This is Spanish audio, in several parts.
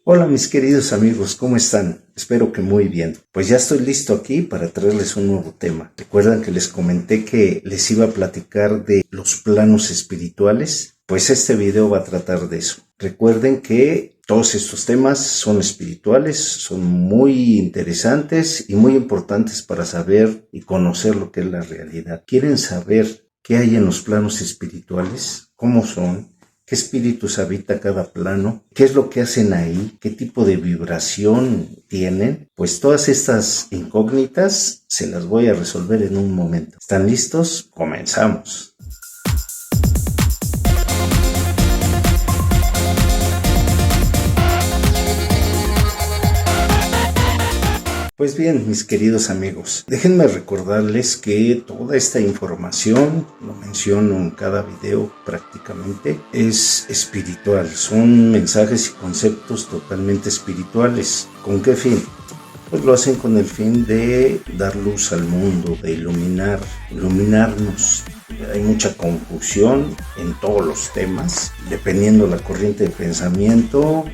Hola mis queridos amigos, ¿cómo están? Espero que muy bien. Pues ya estoy listo aquí para traerles un nuevo tema. ¿Recuerdan que les comenté que les iba a platicar de los planos espirituales? Pues este video va a tratar de eso. Recuerden que todos estos temas son espirituales, son muy interesantes y muy importantes para saber y conocer lo que es la realidad. ¿Quieren saber qué hay en los planos espirituales? ¿Cómo son? ¿Qué espíritus habita cada plano? ¿Qué es lo que hacen ahí? ¿Qué tipo de vibración tienen? Pues todas estas incógnitas se las voy a resolver en un momento. ¿Están listos? Comenzamos. Pues bien, mis queridos amigos, déjenme recordarles que toda esta información, lo menciono en cada video prácticamente, es espiritual. Son mensajes y conceptos totalmente espirituales. ¿Con qué fin? Pues lo hacen con el fin de dar luz al mundo, de iluminarnos. Hay mucha confusión en todos los temas, dependiendo la corriente de pensamiento.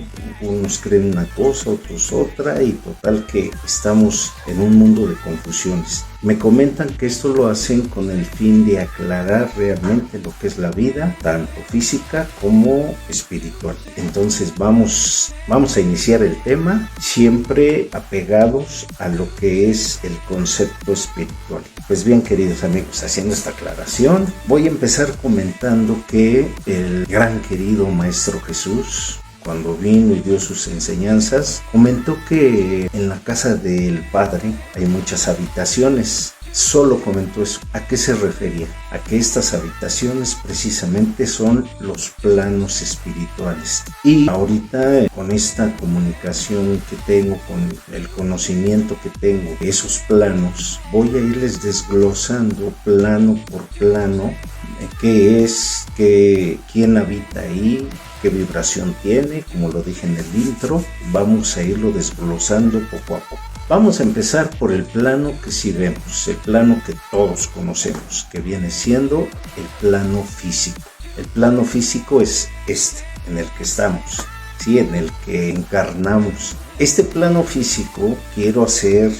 Unos creen una cosa, otros otra, y total que estamos en un mundo de confusiones. Me comentan que esto lo hacen con el fin de aclarar realmente lo que es la vida, tanto física como espiritual. Entonces vamos a iniciar el tema, siempre apegados a lo que es el concepto espiritual. Pues bien, queridos amigos, haciendo esta aclaración, voy a empezar comentando que el gran querido Maestro Jesús, cuando vino y dio sus enseñanzas, comentó que en la casa del Padre hay muchas habitaciones. Solo comentó eso. ¿A qué se refería? A que estas habitaciones precisamente son los planos espirituales. Y ahorita, con esta comunicación que tengo, con el conocimiento que tengo de esos planos, voy a irles desglosando plano por plano qué es, quién habita ahí, qué vibración tiene, como lo dije en el intro. Vamos a irlo desglosando poco a poco. Vamos a empezar por el plano que sí vemos, el plano que todos conocemos, que viene siendo el plano físico. El plano físico es este, en el que estamos, ¿sí? En el que encarnamos. Este plano físico, quiero hacer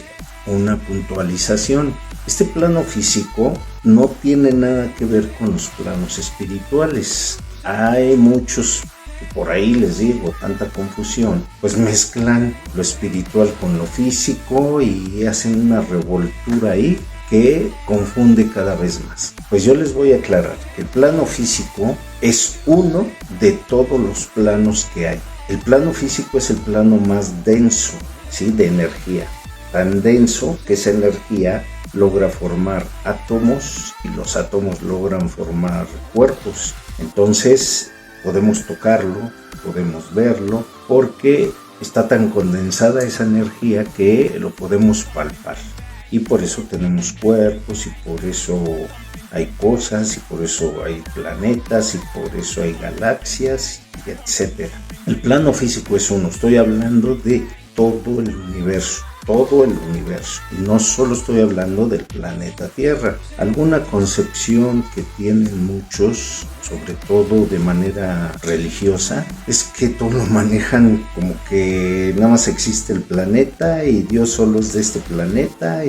una puntualización. Este plano físico no tiene nada que ver con los planos espirituales. Hay muchos que por ahí, les digo, tanta confusión, pues mezclan lo espiritual con lo físico y hacen una revoltura ahí que confunde cada vez más. Pues yo les voy a aclarar que el plano físico es uno de todos los planos que hay. El plano físico es el plano más denso, ¿sí? De energía. Tan denso que esa energía logra formar átomos y los átomos logran formar cuerpos. Entonces podemos tocarlo, podemos verlo, porque está tan condensada esa energía que lo podemos palpar. Y por eso tenemos cuerpos, y por eso hay cosas, y por eso hay planetas, y por eso hay galaxias, y etc. El plano físico es uno. Estoy hablando de todo el universo. Todo el universo, y no solo estoy hablando del planeta Tierra. Alguna concepción que tienen muchos, sobre todo de manera religiosa, es que todo lo manejan como que nada más existe el planeta y Dios solo es de este planeta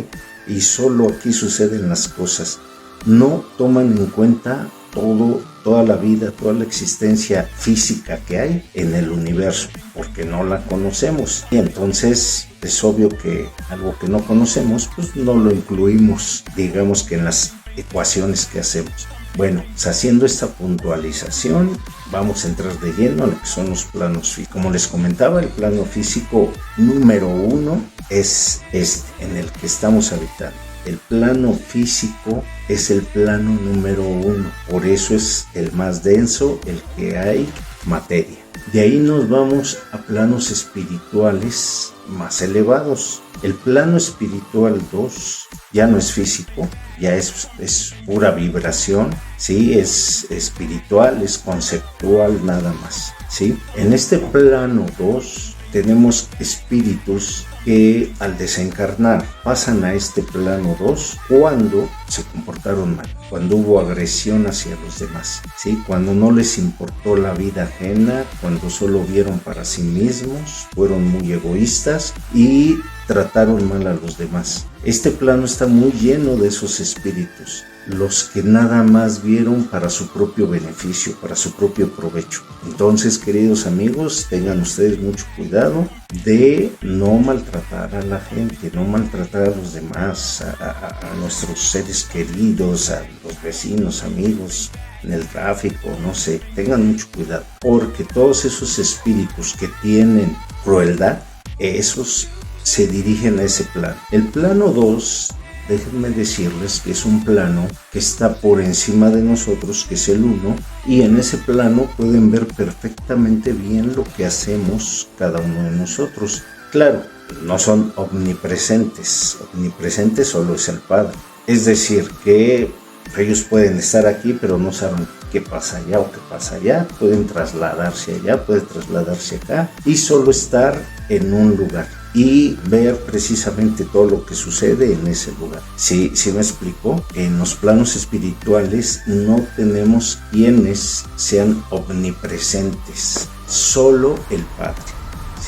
y solo aquí suceden las cosas. No toman en cuenta toda la vida, toda la existencia física que hay en el universo, porque no la conocemos. Y entonces es obvio que algo que no conocemos, pues no lo incluimos, digamos que en las ecuaciones que hacemos. Bueno, pues haciendo esta puntualización, vamos a entrar de lleno a lo que son los planos físicos. Como les comentaba, el plano físico número uno es este, en el que estamos habitando. El plano físico es el plano número uno, por eso es el más denso, el que hay materia. De ahí nos vamos a planos espirituales más elevados. El plano espiritual 2 ya no es físico, ya es pura vibración, ¿sí? Es espiritual, es conceptual nada más, ¿sí? En este plano 2 tenemos espíritus que al desencarnar pasan a este plano 2 cuando se comportaron mal, cuando hubo agresión hacia los demás, ¿sí? Cuando no les importó la vida ajena, cuando solo vieron para sí mismos, fueron muy egoístas y trataron mal a los demás. Este plano está muy lleno de esos espíritus, los que nada más vieron para su propio beneficio, para su propio provecho. Entonces, queridos amigos, tengan ustedes mucho cuidado de no maltratar a la gente, no maltratar a los demás, a nuestros seres queridos, a los vecinos, amigos, en el tráfico, no sé. Tengan mucho cuidado, porque todos esos espíritus que tienen crueldad, esos se dirigen a ese plano. El plano 2, déjenme decirles que es un plano que está por encima de nosotros, que es el 1, y en ese plano pueden ver perfectamente bien lo que hacemos cada uno de nosotros. Claro, no son omnipresentes, omnipresente solo es el Padre. Es decir, que ellos pueden estar aquí, pero no saben qué pasa allá o qué pasa allá. Pueden trasladarse allá, pueden trasladarse acá y solo estar en un lugar y ver precisamente todo lo que sucede en ese lugar. Sí me explico. En los planos espirituales no tenemos quienes sean omnipresentes, solo el Padre.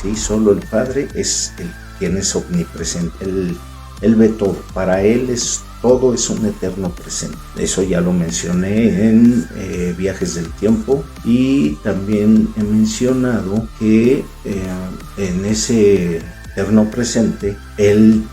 Sí, solo el Padre es quien es omnipresente. Él ve todo. Para Él todo es un eterno presente. Eso ya lo mencioné en Viajes del Tiempo, y también he mencionado que en ese eterno presente Él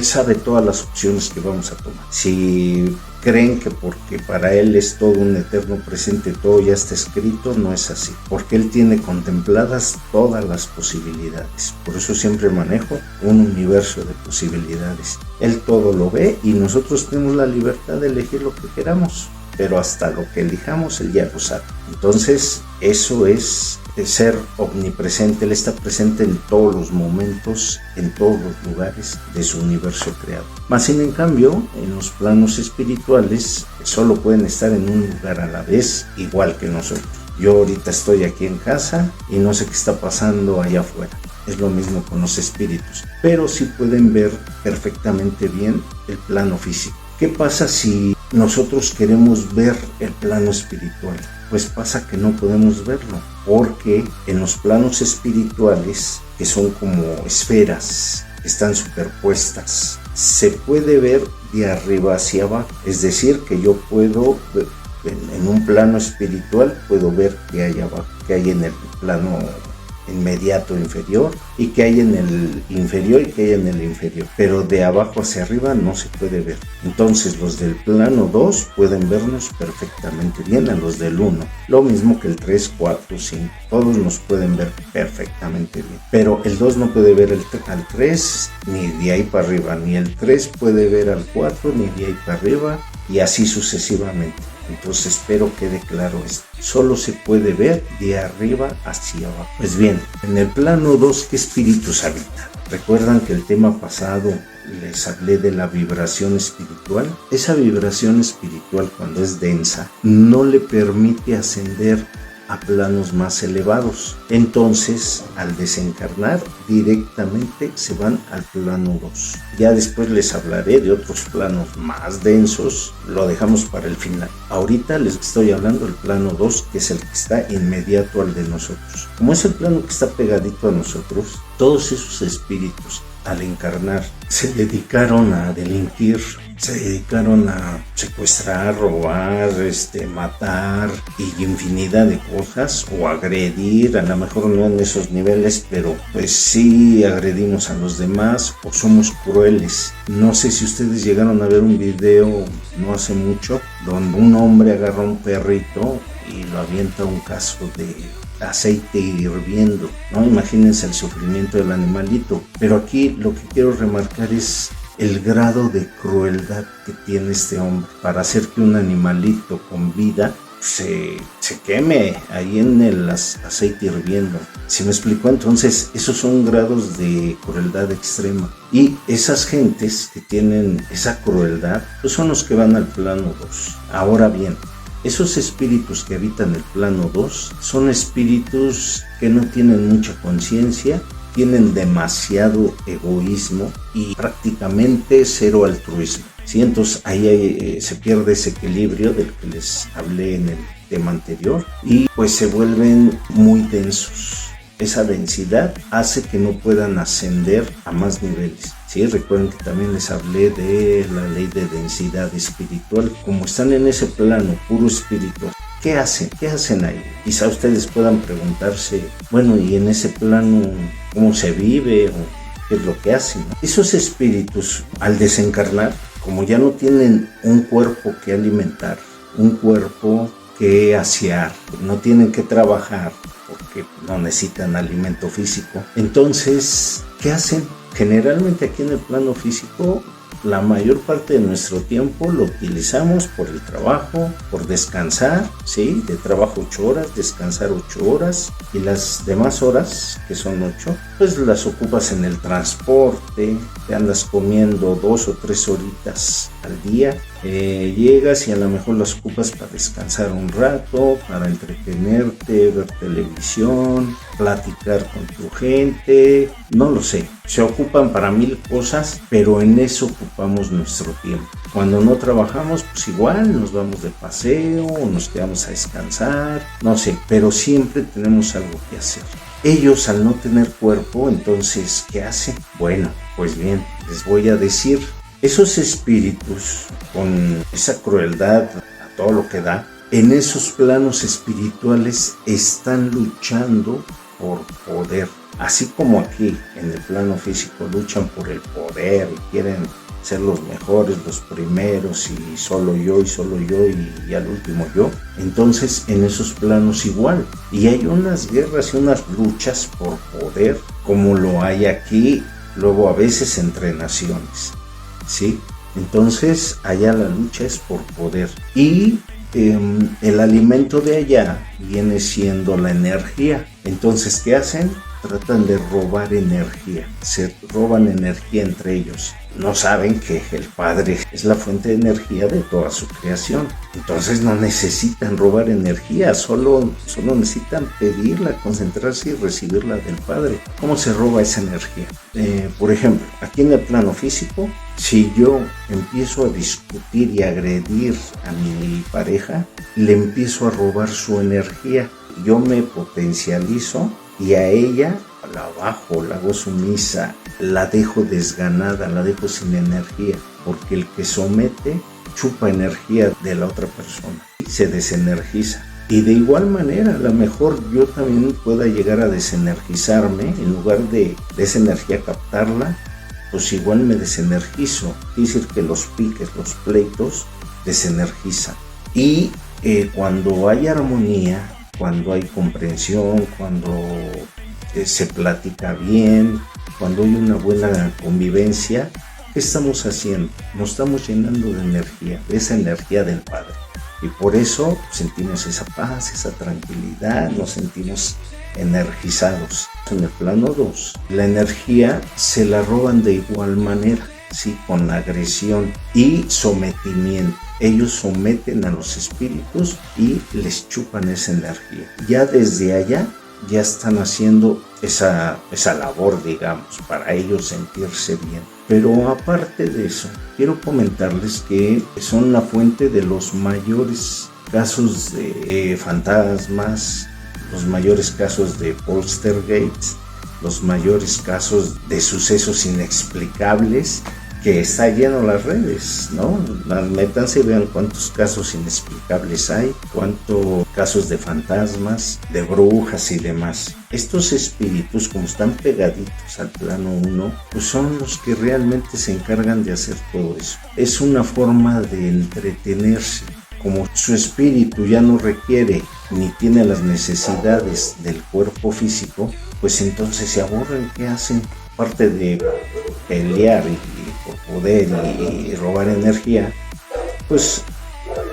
sabe todas las opciones que vamos a tomar. Si creen que porque para Él es todo un eterno presente, todo ya está escrito, no es así, porque Él tiene contempladas todas las posibilidades. Por eso siempre manejo un universo de posibilidades. Él todo lo ve y nosotros tenemos la libertad de elegir lo que queramos, pero hasta lo que elijamos Él ya lo sabe. Entonces eso es ser omnipresente. Él está presente en todos los momentos, en todos los lugares de su universo creado. Más sin en cambio, en los planos espirituales solo pueden estar en un lugar a la vez, igual que nosotros. Yo ahorita estoy aquí en casa y no sé qué está pasando allá afuera. Es lo mismo con los espíritus, pero sí pueden ver perfectamente bien el plano físico. ¿Qué pasa si nosotros queremos ver el plano espiritual? Pues pasa que no podemos verlo, porque en los planos espirituales, que son como esferas, que están superpuestas, se puede ver de arriba hacia abajo. Es decir, que yo puedo, en un plano espiritual, puedo ver qué hay abajo, qué hay en el plano inmediato inferior, y que hay en el inferior y que hay en el inferior, pero de abajo hacia arriba no se puede ver. Entonces los del plano 2 pueden vernos perfectamente bien, a los del 1, lo mismo que el 3, 4, 5, todos nos pueden ver perfectamente bien, pero el 2 no puede ver al 3 ni de ahí para arriba, ni el 3 puede ver al 4 ni de ahí para arriba, y así sucesivamente. Entonces espero quede claro esto. Solo se puede ver de arriba hacia abajo. Pues bien, en el plano 2, ¿qué espíritus habitan? ¿Recuerdan que el tema pasado les hablé de la vibración espiritual? Esa vibración espiritual, cuando es densa, no le permite ascender a planos más elevados. Entonces, al desencarnar, directamente se van al plano 2. Ya después les hablaré de otros planos más densos, lo dejamos para el final. Ahorita les estoy hablando del plano 2, que es el que está inmediato al de nosotros. Como es el plano que está pegadito a nosotros, todos esos espíritus, al encarnar, se dedicaron a delinquir, se dedicaron a secuestrar, robar, matar y infinidad de cosas, o agredir, a lo mejor no en esos niveles, pero pues sí agredimos a los demás, o somos crueles. No sé si ustedes llegaron a ver un video no hace mucho, donde un hombre agarra a un perrito y lo avienta a un caso de aceite hirviendo, ¿no? Imagínense el sufrimiento del animalito. Pero aquí lo que quiero remarcar es el grado de crueldad que tiene este hombre para hacer que un animalito con vida se queme ahí en el aceite hirviendo. ¿Sí me explicó? Entonces esos son grados de crueldad extrema, y esas gentes que tienen esa crueldad pues son los que van al plano 2. Ahora bien, Esos espíritus que habitan el plano 2 son espíritus que no tienen mucha conciencia, tienen demasiado egoísmo y prácticamente cero altruismo. ¿Sí? Entonces ahí se pierde ese equilibrio del que les hablé en el tema anterior y pues se vuelven muy densos. Esa densidad hace que no puedan ascender a más niveles. Sí, recuerden que también les hablé de la ley de densidad espiritual. Como están en ese plano puro espiritual, ¿qué hacen? ¿Qué hacen ahí? Quizá ustedes puedan preguntarse, bueno, ¿y en ese plano cómo se vive? ¿O qué es lo que hacen? Esos espíritus, al desencarnar, como ya no tienen un cuerpo que alimentar, un cuerpo que asear, no tienen que trabajar porque no necesitan alimento físico, entonces, ¿qué hacen? Generalmente aquí en el plano físico, la mayor parte de nuestro tiempo lo utilizamos por el trabajo, por descansar, ¿sí? De trabajo 8 horas, descansar 8 horas y las demás horas, que son 8, pues las ocupas en el transporte, te andas comiendo 2 o 3 horitas al día, llegas y a lo mejor las ocupas para descansar un rato, para entretenerte, ver televisión, platicar con tu gente, no lo sé, se ocupan para 1000 cosas, pero en eso ocupamos nuestro tiempo. Cuando no trabajamos, pues igual nos vamos de paseo o nos quedamos a descansar, no sé, pero siempre tenemos algo que hacer. Ellos, al no tener cuerpo, entonces, ¿qué hacen? Bueno, pues bien, les voy a decir, esos espíritus, con esa crueldad a todo lo que da, en esos planos espirituales están luchando por poder. Así como aquí, en el plano físico, luchan por el poder y quieren ser los mejores, los primeros y solo yo y al último yo. Entonces en esos planos igual. Y hay unas guerras y unas luchas por poder como lo hay aquí, luego a veces entre naciones. ¿Sí? Entonces allá la lucha es por poder. Y el alimento de allá viene siendo la energía. Entonces, ¿qué hacen? Tratan de robar energía, se roban energía entre ellos. No saben que el Padre es la fuente de energía de toda su creación. Entonces no necesitan robar energía, solo necesitan pedirla, concentrarse y recibirla del Padre. ¿Cómo se roba esa energía? Por ejemplo, aquí en el plano físico, si yo empiezo a discutir y agredir a mi pareja, le empiezo a robar su energía. Yo me potencializo y a ella la bajo, la hago sumisa, la dejo desganada, la dejo sin energía, porque el que somete chupa energía de la otra persona y se desenergiza. Y de igual manera, a lo mejor yo también pueda llegar a desenergizarme, en lugar de esa energía captarla, pues igual me desenergizo. Quiere decir que los piques, los pleitos, desenergizan. Y cuando hay armonía, cuando hay comprensión, cuando se platica bien, cuando hay una buena convivencia, ¿qué estamos haciendo? Nos estamos llenando de energía, de esa energía del Padre. Y por eso sentimos esa paz, esa tranquilidad, nos sentimos energizados. En el plano 2, la energía se la roban de igual manera, ¿sí? Con agresión y sometimiento. Ellos someten a los espíritus y les chupan esa energía. Ya desde allá ya están haciendo esa labor, digamos, para ellos sentirse bien. Pero aparte de eso, quiero comentarles que son la fuente de los mayores casos de fantasmas, los mayores casos de poltergeist, los mayores casos de sucesos inexplicables, que está lleno las redes, ¿no? Métanse y vean cuántos casos inexplicables hay, cuántos casos de fantasmas, de brujas y demás. Estos espíritus, como están pegaditos al plano 1, pues son los que realmente se encargan de hacer todo eso. Es una forma de entretenerse. Como su espíritu ya no requiere ni tiene las necesidades del cuerpo físico, pues entonces se aburren. ¿Qué hacen? Aparte de pelear y por poder y robar energía, pues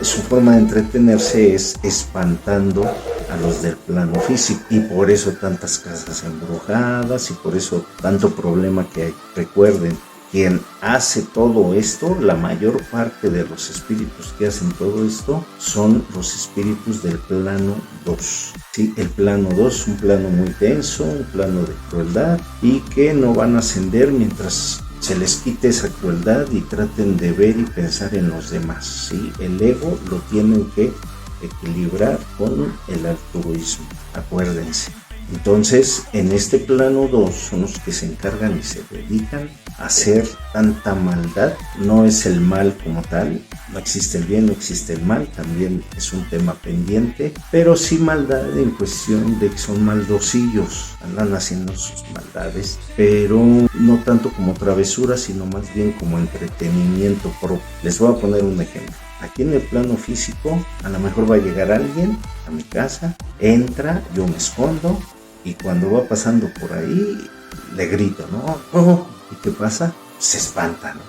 su forma de entretenerse es espantando a los del plano físico, y por eso tantas casas embrujadas y por eso tanto problema que hay. Recuerden, quien hace todo esto, la mayor parte de los espíritus que hacen todo esto son los espíritus del plano 2. Sí, el plano 2 es un plano muy denso, un plano de crueldad y que no van a ascender mientras se les quite esa crueldad y traten de ver y pensar en los demás. ¿Sí? El ego lo tienen que equilibrar con el altruismo, acuérdense. Entonces, en este plano 2 son los que se encargan y se dedican a hacer tanta maldad. No es el mal como tal, no existe el bien, no existe el mal, también es un tema pendiente, pero sí maldad en cuestión de que son maldosillos, andan haciendo sus maldades, pero no tanto como travesura, sino más bien como entretenimiento propio. Les voy a poner un ejemplo. Aquí en el plano físico, a lo mejor va a llegar alguien a mi casa, entra, yo me escondo, y cuando va pasando por ahí, le grito, ¿no? ¡Oh! ¿Y qué pasa? Se espanta, ¿no?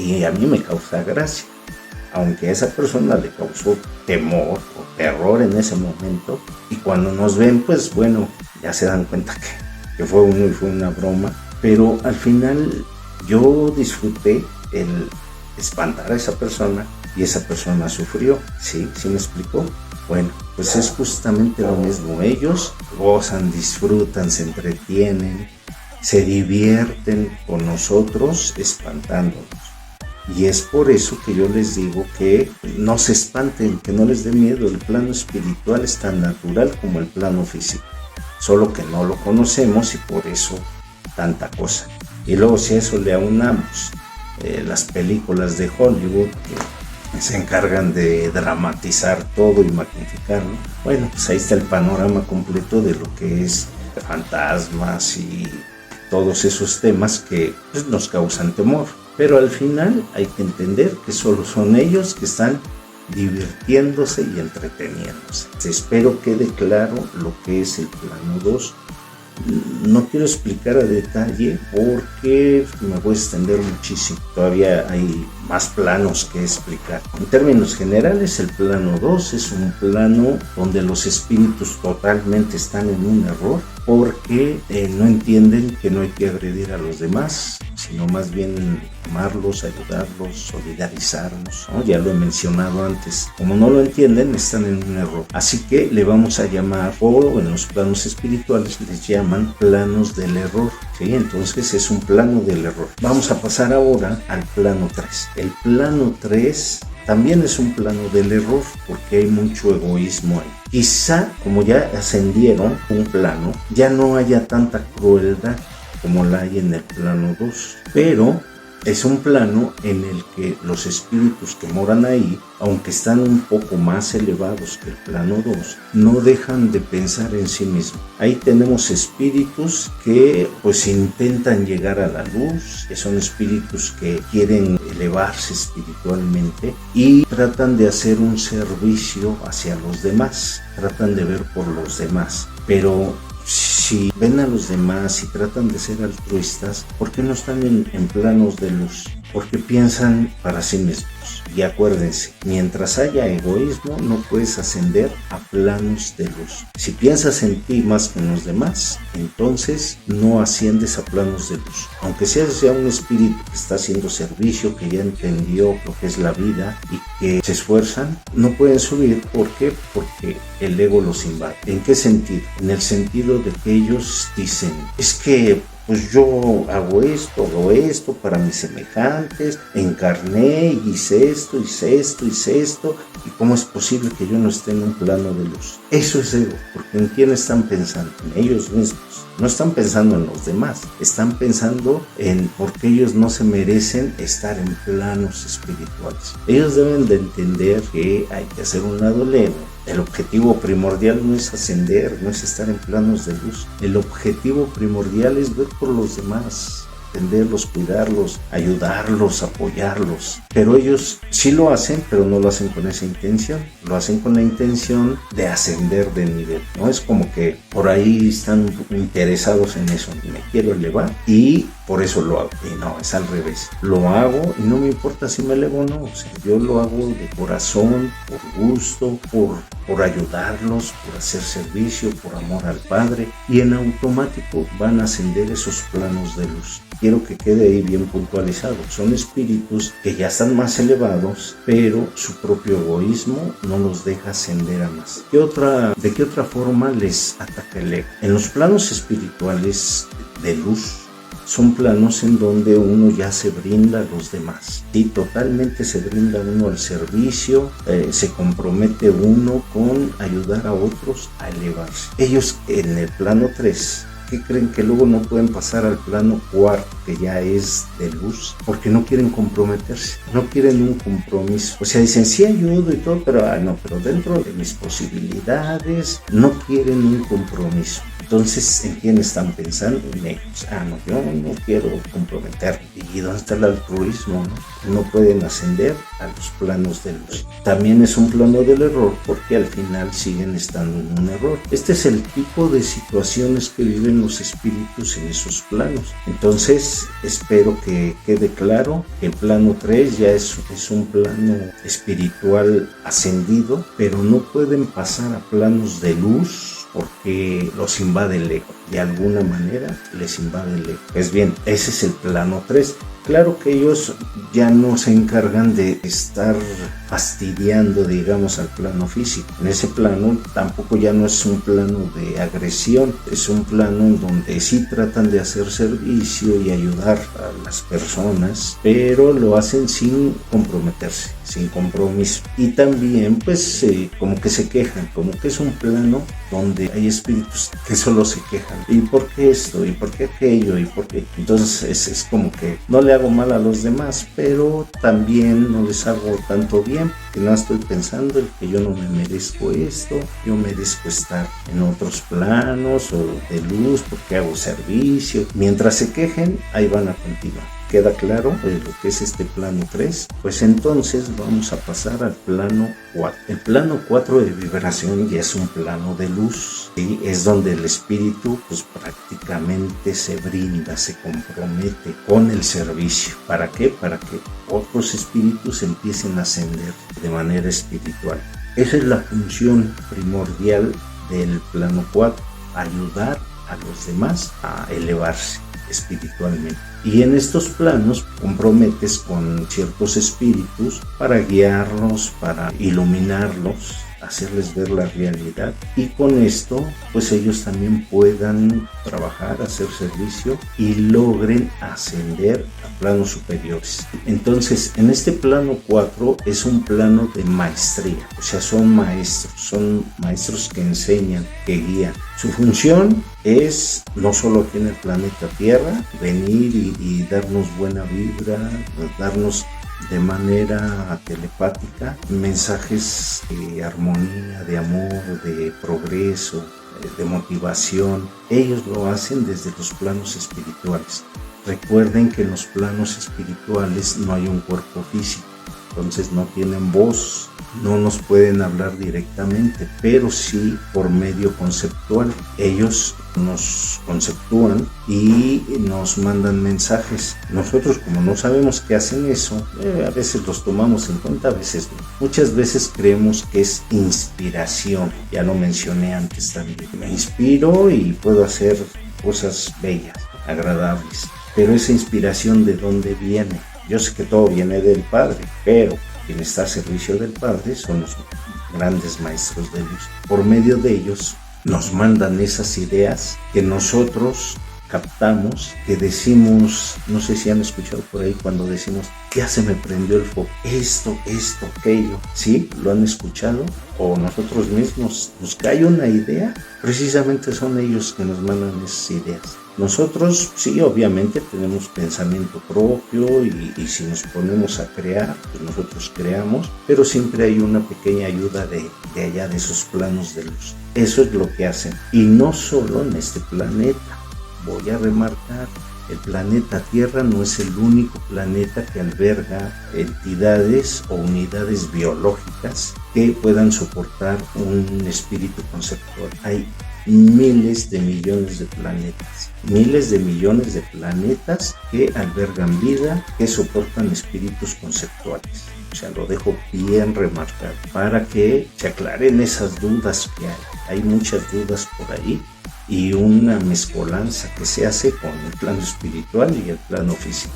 Y a mí me causa gracia. Aunque a esa persona le causó temor o terror en ese momento, y cuando nos ven, pues bueno, ya se dan cuenta que fue una broma, pero al final yo disfruté el espantar a esa persona y esa persona sufrió. ¿Sí? ¿Sí me explicó? Bueno, pues es justamente lo mismo. Ellos gozan, disfrutan, se entretienen, se divierten con nosotros espantándonos. Y es por eso que yo les digo que no se espanten, que no les dé miedo. El plano espiritual es tan natural como el plano físico, solo que no lo conocemos y por eso tanta cosa. Y luego si a eso le aunamos las películas de Hollywood que se encargan de dramatizar todo y magnificarlo, bueno, pues ahí está el panorama completo de lo que es fantasmas y todos esos temas que pues, nos causan temor. Pero al final hay que entender que solo son ellos que están divirtiéndose y entreteniéndose. Espero quede claro lo que es el plano 2. No quiero explicar a detalle porque me voy a extender muchísimo. Todavía hay más planos que explicar. En términos generales, el plano 2 es un plano donde los espíritus totalmente están en un error porque no entienden que no hay que agredir a los demás, sino más bien amarlos, ayudarlos, solidarizarnos, ¿no? Ya lo he mencionado antes. Como no lo entienden, están en un error. Así que le vamos a llamar, o en los planos espirituales les llaman planos del error. ¿Sí? Entonces es un plano del error. Vamos a pasar ahora al plano 3. El plano 3 también es un plano del error porque hay mucho egoísmo ahí. Quizá, como ya ascendieron un plano, ya no haya tanta crueldad como la hay en el plano 2, pero es un plano en el que los espíritus que moran ahí, aunque están un poco más elevados que el plano 2, no dejan de pensar en sí mismos. Ahí tenemos espíritus que pues intentan llegar a la luz, que son espíritus que quieren elevarse espiritualmente y tratan de hacer un servicio hacia los demás, tratan de ver por los demás, pero si ven a los demás y tratan de ser altruistas, ¿por qué no están en planos de luz? Porque piensan para sí mismos. Y acuérdense, mientras haya egoísmo, no puedes ascender a planos de luz. Si piensas en ti más que en los demás, entonces no asciendes a planos de luz. Aunque seas ya un espíritu que está haciendo servicio, que ya entendió lo que es la vida y que se esfuerzan, no pueden subir. ¿Por qué? Porque el ego los invade. ¿En qué sentido? En el sentido de que ellos dicen, es que pues yo hago esto para mis semejantes, encarné y hice esto, y ¿cómo es posible que yo no esté en un plano de luz? Eso es ego, porque ¿en quién están pensando? En ellos mismos. No están pensando en los demás, están pensando en por qué ellos no se merecen estar en planos espirituales. Ellos deben de entender que hay que hacer un lado leve. El objetivo primordial no es ascender, no es estar en planos de luz. El objetivo primordial es ver por los demás, atenderlos, cuidarlos, ayudarlos, apoyarlos. Pero ellos sí lo hacen, pero no lo hacen con esa intención. Lo hacen con la intención de ascender de nivel. No es como que por ahí están interesados en eso. Me quiero elevar y por eso lo hago. Y no, es al revés. Lo hago y no me importa si me elevo o no. O sea, yo lo hago de corazón, por gusto, por ayudarlos, por hacer servicio, por amor al Padre. Y en automático van a ascender esos planos de luz. quiero que quede ahí bien puntualizado. Son espíritus que ya están más elevados, pero su propio egoísmo no los deja ascender a más. ¿De qué otra forma les ataca el ego? En los planos espirituales de luz, son planos en donde uno ya se brinda a los demás. Sí, totalmente se brinda uno al servicio, se compromete uno con ayudar a otros a elevarse. Ellos en el plano 3, ¿qué creen? Que luego no pueden pasar al plano 4, que ya es de luz, porque no quieren comprometerse, no quieren un compromiso. O sea, dicen, sí ayudo y todo, pero pero dentro de mis posibilidades, no quieren un compromiso. Entonces, ¿en quién están pensando? En ellos. No, yo no quiero comprometerme. ¿Y dónde está el altruismo? No pueden ascender a los planos de luz. También es un plano del error, porque al final siguen estando en un error. Este es el tipo de situaciones que viven los espíritus en esos planos. Entonces, espero que quede claro que el plano 3 ya es un plano espiritual ascendido, pero no pueden pasar a planos de luz, porque los invade el ego, de alguna manera les invade el ego. Pues bien, ese es el plano 3. Claro que ellos ya no se encargan de estar fastidiando, digamos, al plano físico. En ese plano tampoco ya no es un plano de agresión, es un plano en donde sí tratan de hacer servicio y ayudar a las personas, pero lo hacen sin comprometerse, sin compromiso. Y también pues como que se quejan, como que es un plano donde hay espíritus que solo se quejan. ¿Y por qué esto? ¿Y por qué aquello? ¿Y por qué? Entonces es como que no le hago mal a los demás, pero también no les hago tanto bien, que no estoy pensando en que yo no me merezco esto, yo merezco estar en otros planos o de luz porque hago servicio. Mientras se quejen, ahí van a continuar. ¿Queda claro lo que es este plano 3? Pues entonces vamos a pasar al plano 4. El plano 4 de vibración ya es un plano de luz, ¿sí? Es donde el espíritu pues prácticamente se brinda, se compromete con el servicio. ¿Para qué? Para que otros espíritus empiecen a ascender de manera espiritual. Esa es la función primordial del plano 4, ayudar a los demás a elevarse espiritualmente. Y en estos planos comprometes con ciertos espíritus para guiarlos, para iluminarlos, hacerles ver la realidad, y con esto pues ellos también puedan trabajar, hacer servicio y logren ascender a planos superiores. Entonces en este plano 4 es un plano de maestría, o sea, son maestros que enseñan, que guían. Su función es no solo aquí en el planeta Tierra venir y darnos buena vibra, darnos de manera telepática mensajes de armonía, de amor, de progreso, de motivación. Ellos lo hacen desde los planos espirituales. Recuerden que en los planos espirituales no hay un cuerpo físico, entonces no tienen voz, no nos pueden hablar directamente, pero sí por medio conceptual. Ellos nos conceptúan y nos mandan mensajes. Nosotros, como no sabemos qué hacen eso, a veces los tomamos en cuenta, a veces no. Muchas veces creemos que es inspiración. Ya lo mencioné antes también. Me inspiro y puedo hacer cosas bellas, agradables. Pero esa inspiración, ¿de dónde viene? Yo sé que todo viene del Padre, pero quien está al servicio del Padre son los grandes maestros de luz. Por medio de ellos nos mandan esas ideas que nosotros captamos, que decimos, no sé si han escuchado por ahí cuando decimos, ya se me prendió el foco, esto, aquello, ¿sí? ¿Lo han escuchado? O nosotros mismos nos cae una idea, precisamente son ellos que nos mandan esas ideas. Nosotros sí, obviamente tenemos pensamiento propio y si nos ponemos a crear, pues nosotros creamos, pero siempre hay una pequeña ayuda de allá, de esos planos de luz. Eso es lo que hacen. Y no solo en este planeta. Voy a remarcar, el planeta Tierra no es el único planeta que alberga entidades o unidades biológicas que puedan soportar un espíritu conceptual. Hay miles de millones de planetas que albergan vida, que soportan espíritus conceptuales. O sea, lo dejo bien remarcado para que se aclaren esas dudas que hay. Hay muchas dudas por ahí y una mezcolanza que se hace con el plano espiritual y el plano físico.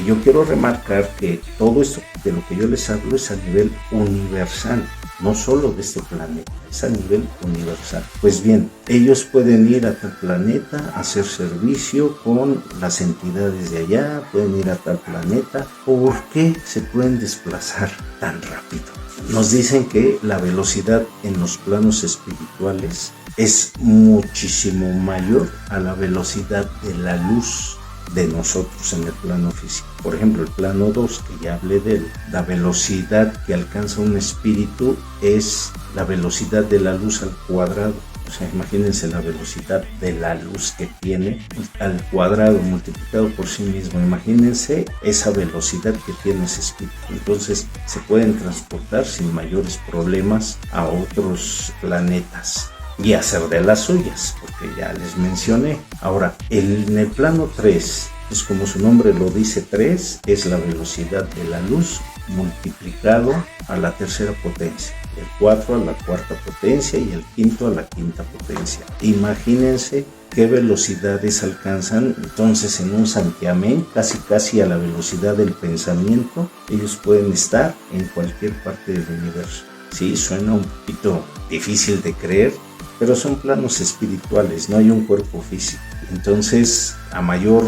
Yo quiero remarcar que todo esto de lo que yo les hablo es a nivel universal, no solo de este planeta, es a nivel universal. Pues bien, ellos pueden ir a tal planeta a hacer servicio con las entidades de allá, pueden ir a tal planeta. ¿Por qué se pueden desplazar tan rápido? Nos dicen que la velocidad en los planos espirituales es muchísimo mayor a la velocidad de la luz de nosotros en el plano físico. Por ejemplo, el plano 2, que ya hablé de él, la velocidad que alcanza un espíritu es la velocidad de la luz al cuadrado. O sea, imagínense la velocidad de la luz que tiene al cuadrado multiplicado por sí mismo. Imagínense esa velocidad que tiene ese espíritu. Entonces se pueden transportar sin mayores problemas a otros planetas y hacer de las suyas, porque ya les mencioné. Ahora, en el plano 3, es como su nombre lo dice, 3 es la velocidad de la luz multiplicado a la tercera potencia, el 4 a la cuarta potencia y el 5 a la quinta potencia. Imagínense qué velocidades alcanzan entonces en un santiamén, casi a la velocidad del pensamiento. Ellos pueden estar en cualquier parte del universo. Sí, suena un poquito difícil de creer, pero son planos espirituales, no hay un cuerpo físico. Entonces, a mayor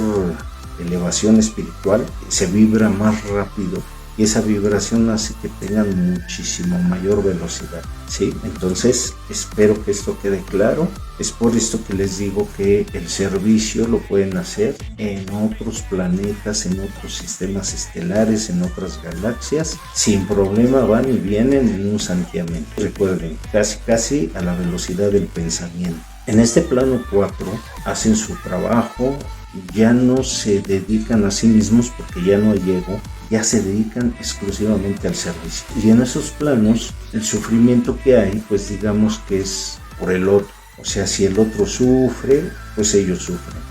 elevación espiritual, se vibra más rápido y esa vibración hace que tengan muchísimo mayor velocidad, ¿sí? Entonces, espero que esto quede claro. Es por esto que les digo que el servicio lo pueden hacer en otros planetas, en otros sistemas estelares, en otras galaxias. Sin problema van y vienen en un santiamén. Recuerden, casi a la velocidad del pensamiento. En este plano 4 hacen su trabajo, ya no se dedican a sí mismos porque ya no hay ego, ya se dedican exclusivamente al servicio. Y en esos planos, el sufrimiento que hay, pues digamos que es por el otro. O sea, si el otro sufre, pues ellos sufren.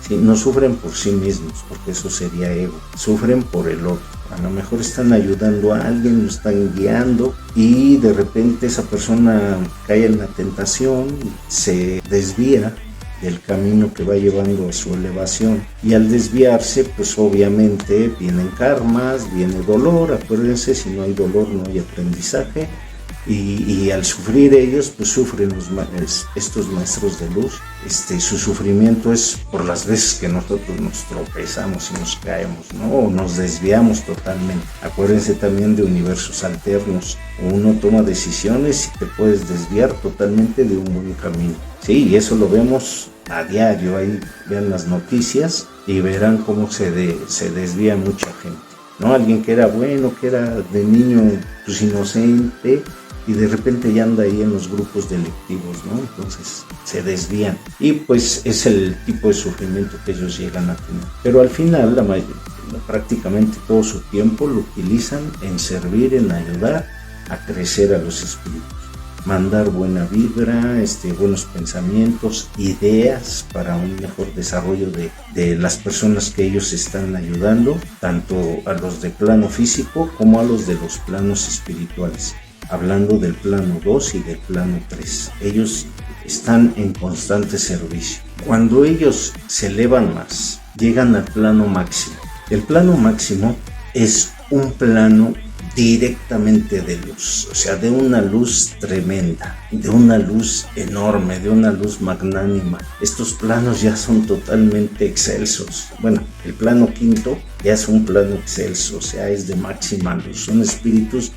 ¿Sí? No sufren por sí mismos, porque eso sería ego. Sufren por el otro. A lo mejor están ayudando a alguien, lo están guiando y de repente esa persona cae en la tentación, se desvía del camino que va llevando a su elevación, y al desviarse pues obviamente vienen karmas, viene dolor. Acuérdense, si no hay dolor no hay aprendizaje, y al sufrir ellos pues sufren estos maestros de luz. Su sufrimiento es por las veces que nosotros nos tropezamos y nos caemos, ¿no? O nos desviamos totalmente. Acuérdense también de universos alternos. Uno toma decisiones y te puedes desviar totalmente de un buen camino. Sí, y eso lo vemos a diario. Ahí vean las noticias y verán cómo se desvía mucha gente, ¿no? Alguien que era bueno, que era de niño pues inocente, y de repente ya anda ahí en los grupos delictivos, ¿no? Entonces se desvían y pues es el tipo de sufrimiento que ellos llegan a tener. Pero al final prácticamente todo su tiempo lo utilizan en servir, en ayudar a crecer a los espíritus, mandar buena vibra, buenos pensamientos, ideas para un mejor desarrollo de las personas que ellos están ayudando, tanto a los de plano físico como a los de los planos espirituales. Hablando del plano 2 y del plano 3, ellos están en constante servicio. Cuando ellos se elevan más, llegan al plano máximo. El plano máximo es un plano directamente de luz, o sea, de una luz tremenda, de una luz enorme, de una luz magnánima. Estos planos ya son totalmente excelsos. Bueno, el plano quinto ya es un plano excelso, o sea, es de máxima luz. Son espíritus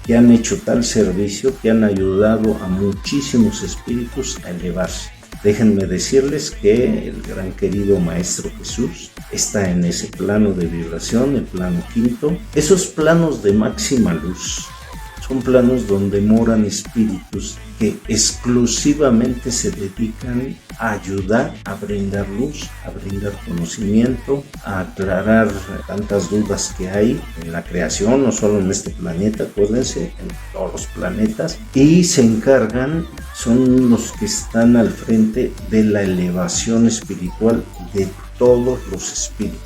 que han hecho tal servicio, que han ayudado a muchísimos espíritus a elevarse. Déjenme decirles que el gran querido Maestro Jesús está en ese plano de vibración, el plano quinto. Esos planos de máxima luz son planos donde moran espíritus que exclusivamente se dedican a ayudar, a brindar luz, a brindar conocimiento, a aclarar tantas dudas que hay en la creación, no solo en este planeta, acuérdense, en todos los planetas, y se encargan, son los que están al frente de la elevación espiritual de todos los espíritus.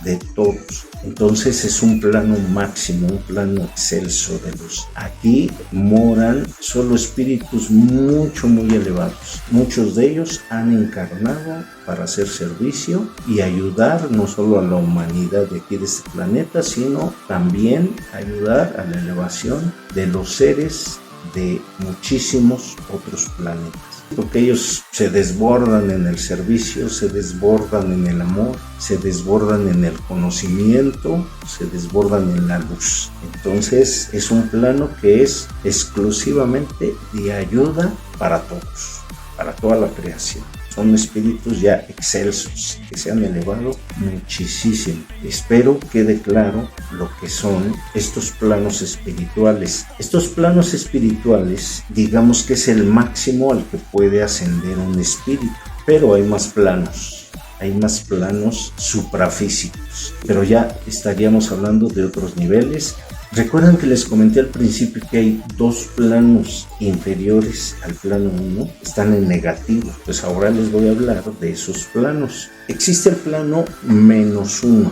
de todos. Entonces es un plano máximo, un plano excelso de luz. Aquí moran solo espíritus muy elevados. Muchos de ellos han encarnado para hacer servicio y ayudar no solo a la humanidad de aquí de este planeta, sino también ayudar a la elevación de los seres de muchísimos otros planetas. Porque ellos se desbordan en el servicio, se desbordan en el amor, se desbordan en el conocimiento, se desbordan en la luz. Entonces es un plano que es exclusivamente de ayuda para todos, para toda la creación. Son espíritus ya excelsos que se han elevado muchísimo. Espero quede claro lo que son estos planos espirituales. Estos planos espirituales, digamos que es el máximo al que puede ascender un espíritu, pero hay más planos. Hay más planos suprafísicos, pero ya estaríamos hablando de otros niveles. Recuerdan que les comenté al principio que hay dos planos inferiores al plano 1, están en negativo. Pues ahora les voy a hablar de esos planos. Existe el plano -1,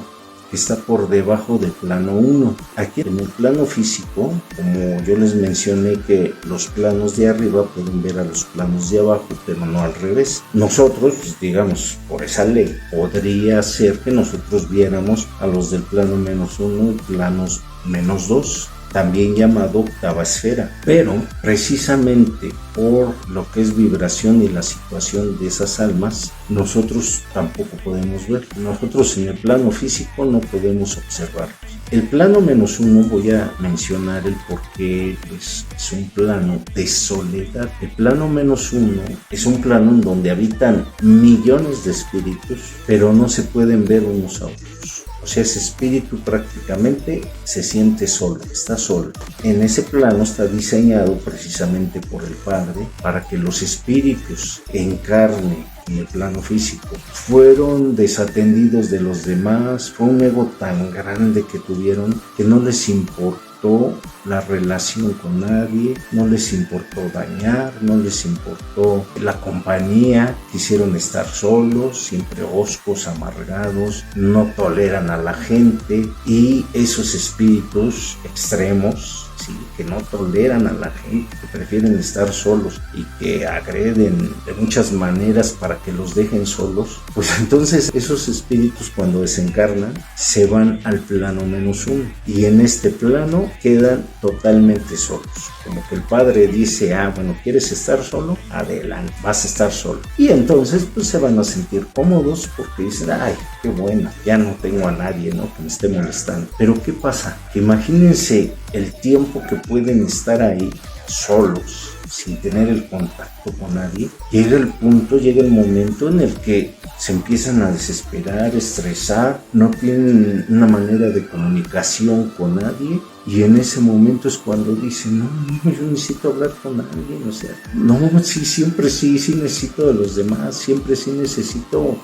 que está por debajo del plano 1. Aquí en el plano físico, como yo les mencioné que los planos de arriba pueden ver a los planos de abajo, pero no al revés. Nosotros, pues, digamos, por esa ley, podría ser que nosotros viéramos a los del plano -1 y planos -2, también llamado octava esfera, pero precisamente por lo que es vibración y la situación de esas almas, nosotros tampoco podemos ver. Nosotros en el plano físico no podemos observarlos. El plano -1, voy a mencionar el por qué es un plano de soledad. El plano -1 es un plano en donde habitan millones de espíritus, pero no se pueden ver unos a otros. O sea, ese espíritu prácticamente se siente solo, está solo. En ese plano está diseñado precisamente por el Padre para que los espíritus encarnen en el plano físico. Fueron desatendidos de los demás, fue un ego tan grande que tuvieron que no les importó la relación con nadie, no les importó dañar, no les importó la compañía, quisieron estar solos, siempre hoscos, amargados, no toleran a la gente, y esos espíritus extremos, sí, que no toleran a la gente, que prefieren estar solos y que agreden de muchas maneras para que los dejen solos, pues entonces esos espíritus cuando desencarnan se van al plano -1 y en este plano quedan totalmente solos. Como que el Padre dice, bueno, ¿quieres estar solo? Adelante, vas a estar solo. Y entonces pues se van a sentir cómodos porque dicen, ay, qué bueno, ya no tengo a nadie, ¿no?, que me esté molestando. Pero ¿qué pasa? Que imagínense el tiempo que pueden estar ahí solos, sin tener el contacto con nadie. Llega el momento en el que se empiezan a desesperar, estresar, no tienen una manera de comunicación con nadie, y en ese momento es cuando dicen, no, yo necesito hablar con alguien, o sea, no, siempre sí necesito de los demás, siempre sí necesito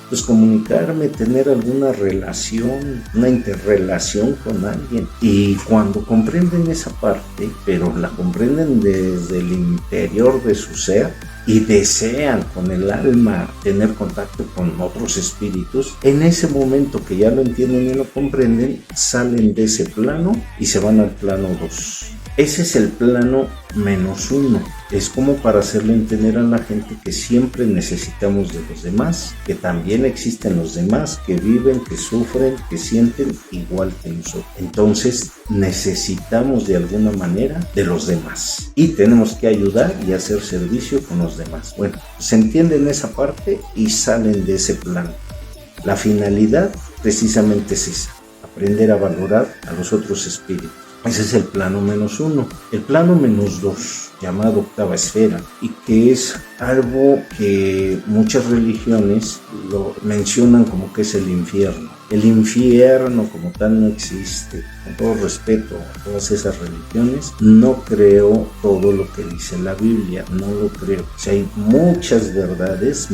pues comunicarme, tener alguna relación, una interrelación con alguien. Y cuando comprenden esa parte, pero la comprenden desde el interior de su ser y desean con el alma tener contacto con otros espíritus, en ese momento que ya lo entienden y lo comprenden, salen de ese plano y se van al plano 2. Ese es el plano -1. Es como para hacerle entender a la gente que siempre necesitamos de los demás, que también existen los demás, que viven, que sufren, que sienten igual que nosotros. Entonces necesitamos de alguna manera de los demás y tenemos que ayudar y hacer servicio con los demás. Bueno, se entienden esa parte y salen de ese plano. La finalidad precisamente es esa: aprender a valorar a los otros espíritus. Ese es el plano -1. El plano -2, llamado octava esfera, y que es algo que muchas religiones lo mencionan como que es el infierno. El infierno como tal no existe. Con todo respeto a todas esas religiones, no creo todo lo que dice la Biblia, no lo creo. O sea, hay muchas verdades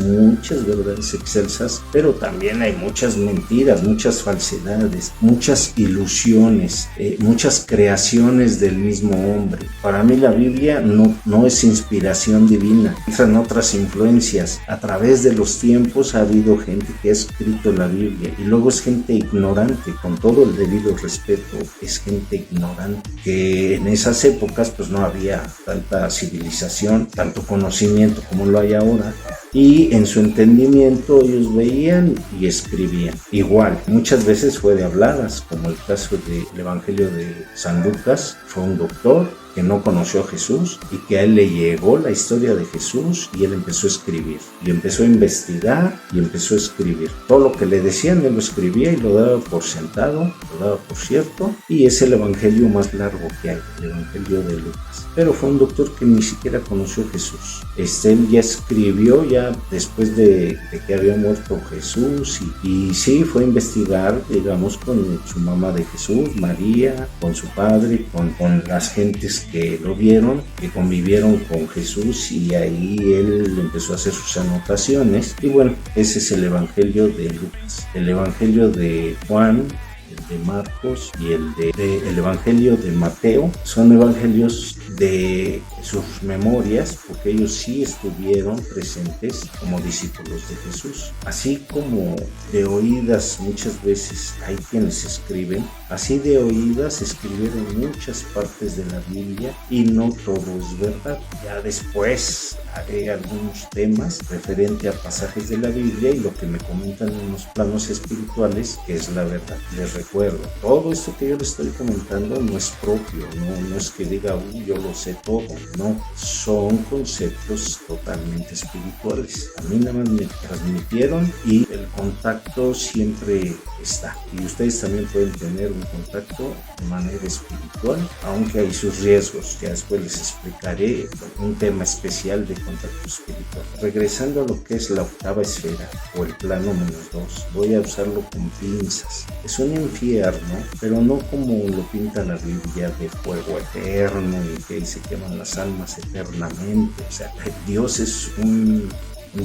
excelsas, pero también hay muchas mentiras, muchas falsedades, muchas ilusiones, muchas creaciones del mismo hombre. Para mí la Biblia no es inspiración divina. Entran llegan otras influencias. A través de los tiempos ha habido gente que ha escrito la Biblia y luego es gente ignorante, con todo el debido respeto, es gente ignorante, que en esas épocas pues no había tanta civilización, tanto conocimiento como lo hay ahora, y en su entendimiento ellos veían y escribían. Igual, muchas veces fue de habladas, como el caso del Evangelio de San Lucas. Fue un doctor que no conoció a Jesús y que a él le llegó la historia de Jesús y él empezó a escribir y empezó a investigar y empezó a escribir. Todo lo que le decían él lo escribía y lo daba por sentado, lo daba por cierto, y es el evangelio más largo que hay, el Evangelio de Lucas. Pero fue un doctor que ni siquiera conoció a Jesús. Él ya escribió ya después de que había muerto Jesús y sí fue a investigar, digamos, con su mamá de Jesús, María, con su padre, con las gentes que lo vieron, que convivieron con Jesús, y ahí él empezó a hacer sus anotaciones. Y bueno, ese es el Evangelio de Lucas. El Evangelio de Juan, el de Marcos y el Evangelio de Mateo son evangelios de sus memorias, porque ellos sí estuvieron presentes como discípulos de Jesús. Así como de oídas muchas veces hay quienes escriben, así de oídas escribieron muchas partes de la Biblia y no todo es verdad. Ya después haré algunos temas referente a pasajes de la Biblia y lo que me comentan en los planos espirituales, que es la verdad. Les recuerdo, todo esto que yo les estoy comentando no es propio, no es que diga, yo lo sé todo, no, son conceptos totalmente espirituales. A mí nada más me transmitieron y el contacto siempre está. Y ustedes también pueden tener un contacto de manera espiritual, aunque hay sus riesgos. Ya después les explicaré un tema especial de contacto espiritual. Regresando a lo que es la octava esfera o el plano -2, voy a usarlo con pinzas. Es un infierno, pero no como lo pinta la Biblia, de fuego eterno y que ahí se queman las almas eternamente. O sea, Dios es un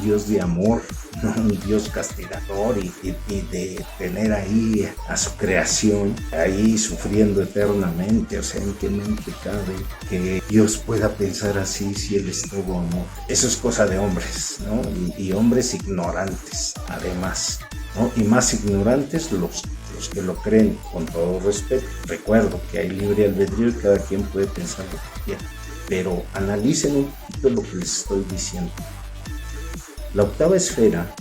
Dios de amor, no un Dios castigador y de tener ahí a su creación ahí sufriendo eternamente. O sea, ¿en qué mente cabe que Dios pueda pensar así si Él es todo amor? Eso es cosa de hombres, ¿no? Y hombres ignorantes, además, ¿no? Y más ignorantes los que lo creen, con todo respeto. Recuerdo que hay libre albedrío y cada quien puede pensar lo que quiera, pero analicen un poquito lo que les estoy diciendo. La octava esfera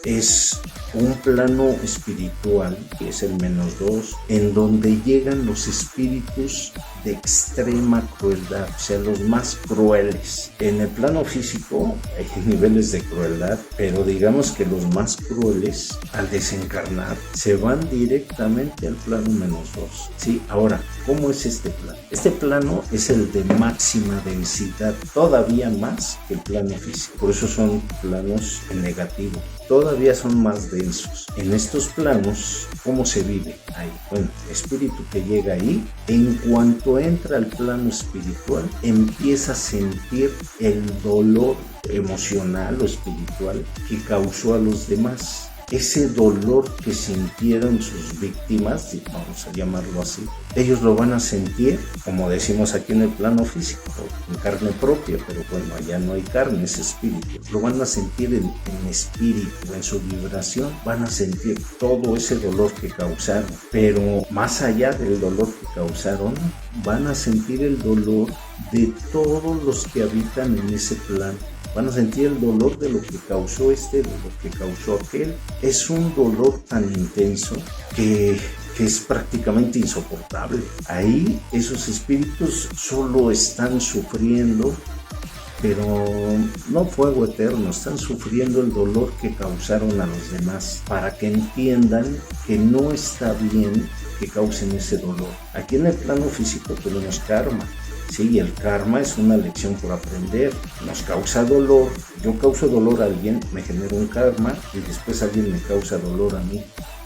es un plano espiritual, que es el -2, en donde llegan los espíritus de extrema crueldad, o sea, los más crueles. En el plano físico hay niveles de crueldad, pero digamos que los más crueles, al desencarnar, se van directamente al plano -2. ¿Sí? Ahora, ¿cómo es este plano? Este plano es el de máxima densidad, todavía más que el plano físico. Por eso son planos en negativo. Todavía son más densos. En estos planos, ¿cómo se vive ahí? Bueno, el espíritu que llega ahí, en cuanto entra al plano espiritual, empieza a sentir el dolor emocional o espiritual que causó a los demás. Ese dolor que sintieron sus víctimas, vamos a llamarlo así, ellos lo van a sentir, como decimos aquí en el plano físico, en carne propia, pero bueno, allá no hay carne, es espíritu. Lo van a sentir en espíritu, en su vibración, van a sentir todo ese dolor que causaron, pero más allá del dolor que causaron, van a sentir el dolor de todos los que habitan en ese plano. Van a sentir el dolor de lo que causó de lo que causó aquel. Es un dolor tan intenso que es prácticamente insoportable. Ahí esos espíritus solo están sufriendo, pero no fuego eterno, están sufriendo el dolor que causaron a los demás, para que entiendan que no está bien que causen ese dolor. Aquí en el plano físico tenemos karma. Sí, el karma es una lección por aprender. Nos causa dolor. Yo causo dolor a alguien, me genero un karma y después alguien me causa dolor a mí.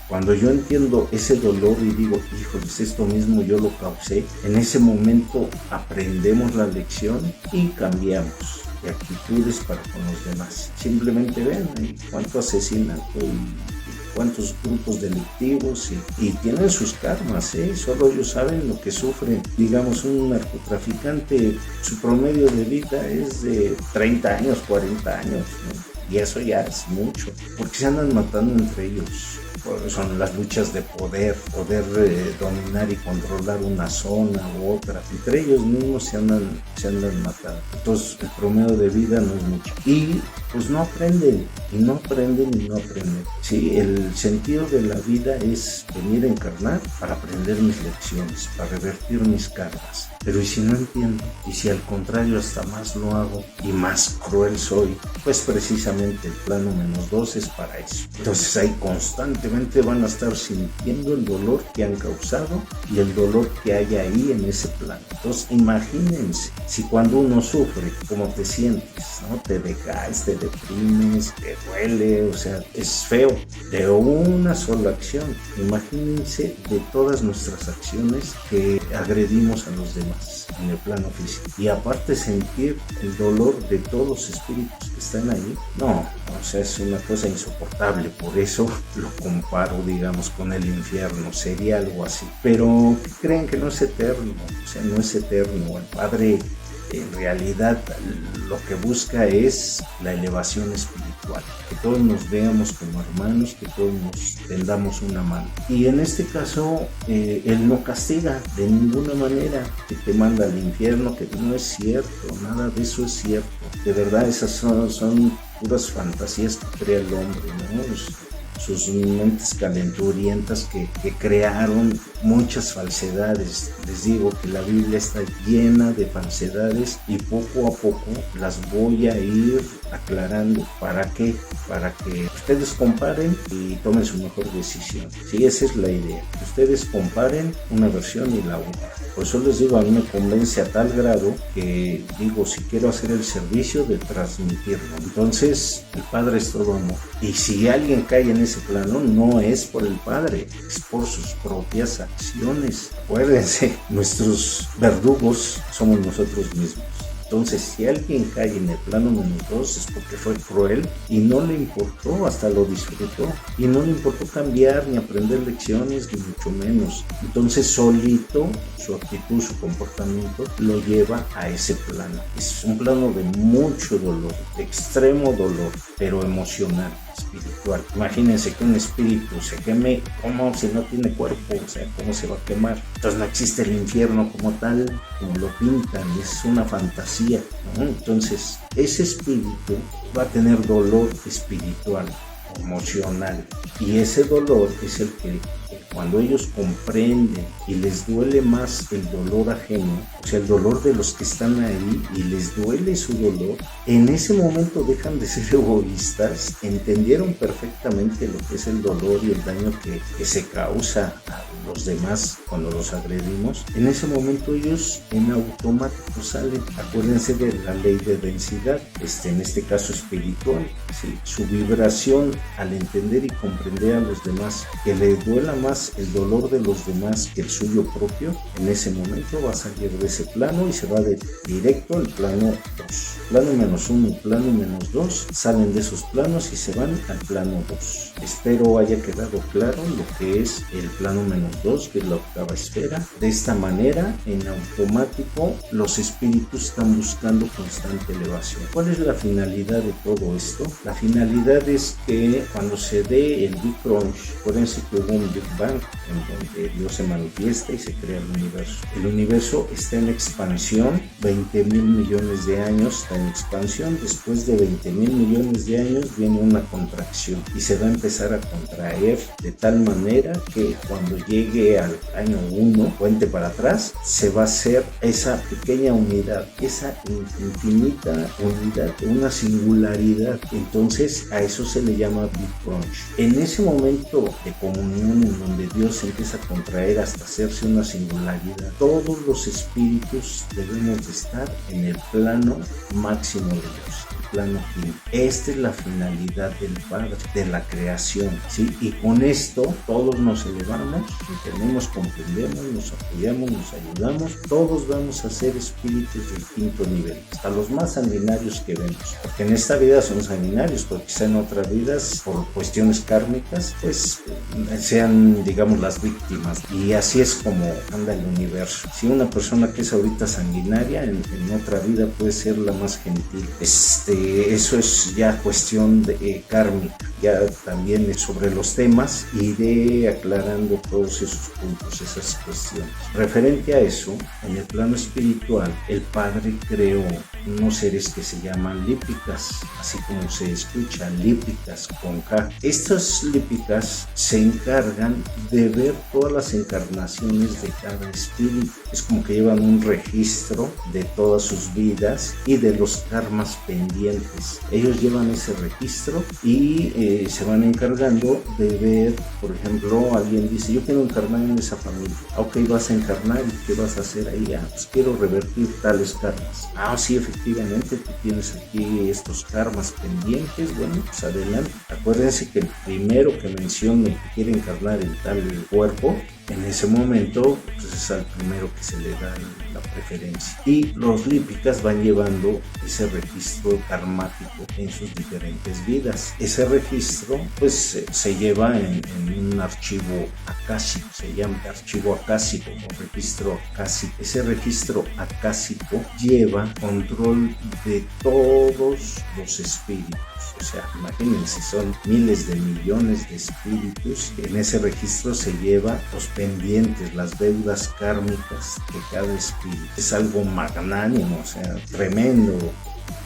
Cuando yo entiendo ese dolor y digo, híjoles, esto mismo yo lo causé, en ese momento aprendemos la lección y cambiamos de actitudes para con los demás. Simplemente ven cuánto asesinato y cuántos grupos delictivos y tienen sus karmas, solo ellos saben lo que sufren. Digamos, un narcotraficante, su promedio de vida es de 30 años, 40 años, ¿no? Y eso ya es mucho, porque se andan matando entre ellos. Son las luchas de poder dominar y controlar una zona u otra. Entre ellos mismos se andan matando. Entonces el promedio de vida no es mucho. Y pues no aprenden. Sí, el sentido de la vida es venir a encarnar para aprender mis lecciones, para revertir mis karmas. Pero ¿y si no entiendo? ¿Y si al contrario hasta más lo hago y más cruel soy? Pues precisamente el plano -2 es para eso. Entonces ahí constantemente van a estar sintiendo el dolor que han causado y el dolor que hay ahí en ese plano. Entonces imagínense, si cuando uno sufre, ¿cómo te sientes? ¿No? Te decaes, te deprimes, te duele, o sea, es feo. De una sola acción. Imagínense de todas nuestras acciones que agredimos a los demás en el plano físico. Y aparte sentir el dolor de todos los espíritus que están ahí. No, o sea, es una cosa insoportable. Por eso lo comparo, digamos, con el infierno. Sería algo así. Pero ¿qué creen? Que no es eterno. O sea, no es eterno. El Padre en realidad lo que busca es la elevación espiritual, que todos nos veamos como hermanos, que todos nos tendamos una mano. Y en este caso, Él no castiga de ninguna manera, que te manda al infierno, que no es cierto, nada de eso es cierto. De verdad, esas son puras fantasías que crea el hombre, ¿no? Sus mentes calenturientas que crearon muchas falsedades. Les digo que la Biblia está llena de falsedades y poco a poco las voy a ir aclarando. ¿Para qué? Para que ustedes comparen y tomen su mejor decisión. Sí, esa es la idea. Que ustedes comparen una versión y la otra. Por eso les digo, a mí me convence a tal grado que digo, si quiero hacer el servicio de transmitirlo. Entonces, el Padre es todo amor. Y si alguien cae en ese plano, no es por el Padre, es por sus propias acciones. Acuérdense, nuestros verdugos somos nosotros mismos. Entonces, si alguien cae en el plano -2 es porque fue cruel y no le importó, hasta lo disfrutó. Y no le importó cambiar ni aprender lecciones, ni mucho menos. Entonces, solito, su actitud, su comportamiento, lo lleva a ese plano. Es un plano de mucho dolor, de extremo dolor, pero emocional, espiritual. Imagínense que un espíritu se queme, ¿cómo? Si no tiene cuerpo, o sea, ¿cómo se va a quemar? Entonces no existe el infierno como tal, como lo pintan, es una fantasía, ¿no? Entonces, ese espíritu va a tener dolor espiritual, emocional, y ese dolor es el que cuando ellos comprenden y les duele más el dolor ajeno, o sea, el dolor de los que están ahí y les duele su dolor, en ese momento dejan de ser egoístas, entendieron perfectamente lo que es el dolor y el daño que se causa a los demás cuando los agredimos. En ese momento ellos en automático salen. Acuérdense de la ley de densidad, en este caso espiritual, ¿sí? Su vibración al entender y comprender a los demás, que les duela más el dolor de los demás que el suyo propio, en ese momento va a salir de ese plano y se va directo al plano 2. Plano -1 y plano -2 salen de esos planos y se van al plano 2. Espero haya quedado claro lo que es el plano -2, que es la octava esfera. De esta manera, en automático, los espíritus están buscando constante elevación. ¿Cuál es la finalidad de todo esto? La finalidad es que cuando se dé el Big Crunch, acuérdense que hubo un Big Bang en donde Dios se manifiesta y se crea el universo. El universo está en expansión, 20,000 millones de años está en expansión. Después de 20,000 millones de años viene una contracción y se va a empezar a contraer de tal manera que cuando llegue al año 1, cuente para atrás, se va a hacer esa pequeña unidad, esa infinita unidad, una singularidad. Entonces a eso se le llama Big Crunch. En ese momento de comunión en donde donde Dios se empieza a contraer hasta hacerse una singularidad. Todos los espíritus debemos de estar en el plano máximo de Dios, el plano fin. Esta es la finalidad del Padre, de la creación, ¿sí? Y con esto todos nos elevamos, entendemos, comprendemos, nos apoyamos, nos ayudamos. Todos vamos a ser espíritus del quinto nivel, hasta los más sanguinarios que vemos, porque en esta vida son sanguinarios, pero quizá en otras vidas, por cuestiones kármicas, pues sean, digamos, las víctimas. Y así es como anda el universo. Si una persona que es ahorita sanguinaria, en otra vida puede ser la más gentil. Eso es ya cuestión de kármica. Ya también sobre los temas iré aclarando todos esos puntos, esas cuestiones. Referente a eso, en el plano espiritual, el Padre creó unos seres que se llaman lípicas, así como se escucha, lípicas con K. Estas lípicas se encargan de ver todas las encarnaciones de cada espíritu. Es como que llevan un registro de todas sus vidas y de los karmas pendientes. Ellos llevan ese registro y se van encargando de ver, por ejemplo, alguien dice, yo quiero encarnar en esa familia. Ok, vas a encarnar, ¿y qué vas a hacer ahí? Pues quiero revertir tales karmas. Sí, efectivamente, tú tienes aquí estos karmas pendientes. Bueno, pues adelante. Acuérdense que el primero que mencione que quiere encarnar en tal cuerpo, en ese momento pues es al primero que se le da la preferencia. Y los lípicas van llevando ese registro karmático en sus diferentes vidas. Ese registro pues se lleva en un archivo acásico, se llama archivo acásico o registro acásico. Ese registro acásico lleva control de todos los espíritus. O sea, imagínense, son miles de millones de espíritus. En ese registro se lleva los pendientes, las deudas kármicas de cada espíritu. Es algo magnánimo, o sea, tremendo,